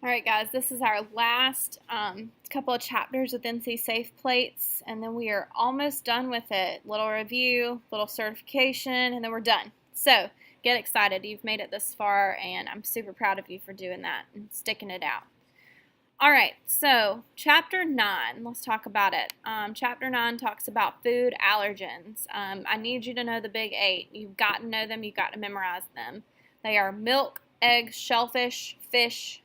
All right, guys, this is our last couple of chapters with NC Safe Plates, and then we are almost done with it. Little review, little certification, and then we're done. So get excited. You've made it this far, and I'm super proud of you for doing that and sticking it out. All right, so Chapter 9, let's talk about it. Chapter 9 talks about food allergens. I need you to know the big 8. You've got to know them. You've got to memorize them. They are milk, eggs, shellfish, fish,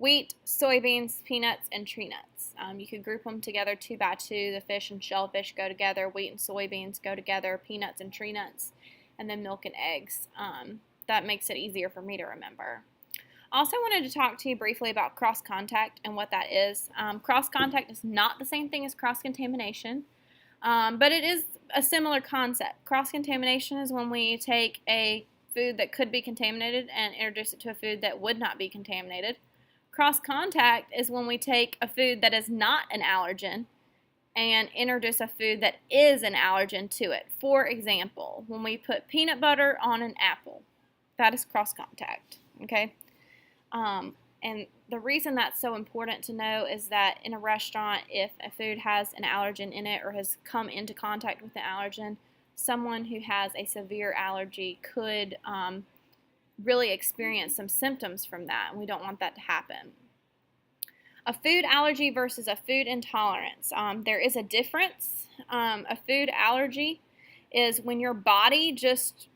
wheat, soybeans, peanuts, and tree nuts. You could group them together 2 by 2. The fish and shellfish go together, wheat and soybeans go together, peanuts and tree nuts, and then milk and eggs. That makes it easier for me to remember. Also wanted to talk to you briefly about cross-contact and what that is. Cross-contact is not the same thing as cross-contamination, but it is a similar concept. Cross-contamination is when we take a food that could be contaminated and introduce it to a food that would not be contaminated. Cross-contact is when we take a food that is not an allergen and introduce a food that is an allergen to it. For example, when we put peanut butter on an apple, that is cross-contact, okay? And the reason that's so important to know is that in a restaurant, if a food has an allergen in it or has come into contact with an allergen, someone who has a severe allergy could really experience some symptoms from that, and we don't want that to happen. A food allergy versus a food intolerance. There is a difference. A food allergy is when your body just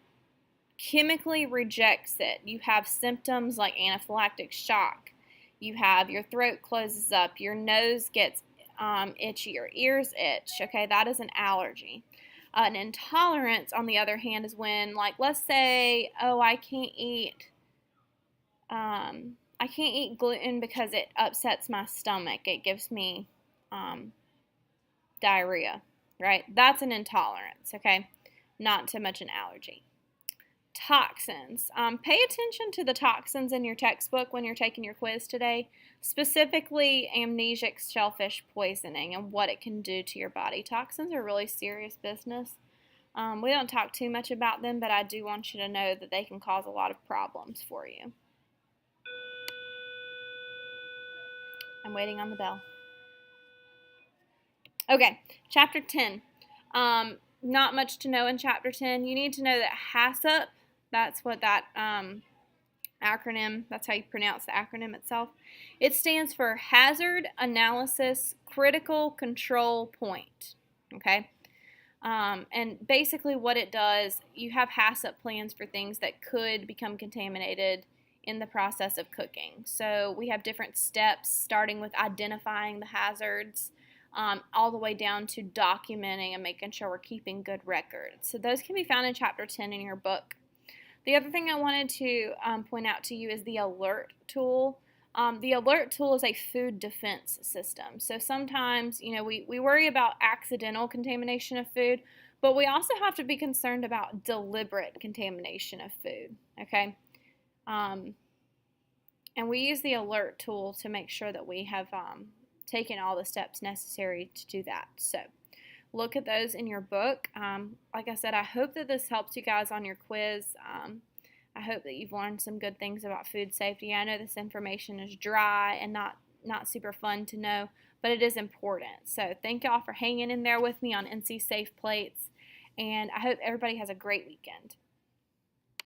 chemically rejects it. You have symptoms like anaphylactic shock. You have your throat closes up, your nose gets itchy, your ears itch. Okay, that is an allergy. An intolerance, on the other hand, is when, like, let's say, oh, I can't eat gluten because it upsets my stomach. It gives me diarrhea, right? That's an intolerance, okay? Not so much an allergy. Toxins. Pay attention to the toxins in your textbook when you're taking your quiz today, specifically amnesic shellfish poisoning and what it can do to your body. Toxins are really serious business. We don't talk too much about them, but I do want you to know that they can cause a lot of problems for you. I'm waiting on the bell. Okay, Chapter 10. Not much to know in Chapter 10. You need to know that HACCP, that's what that acronym, that's how you pronounce the acronym itself. It stands for Hazard Analysis Critical Control Point, okay? And basically what it does, you have HACCP plans for things that could become contaminated in the process of cooking. So we have different steps, starting with identifying the hazards, all the way down to documenting and making sure we're keeping good records. So those can be found in Chapter 10 in your book. The other thing I wanted to point out to you is the alert tool. The alert tool is a food defense system. So sometimes, we worry about accidental contamination of food, but we also have to be concerned about deliberate contamination of food, okay? And we use the alert tool to make sure that we have taken all the steps necessary to do that. So look at those in your book. Like I said, I hope that this helps you guys on your quiz. I hope that you've learned some good things about food safety. I know this information is dry and not super fun to know, but it is important. So thank y'all for hanging in there with me on NC Safe Plates, and I hope everybody has a great weekend.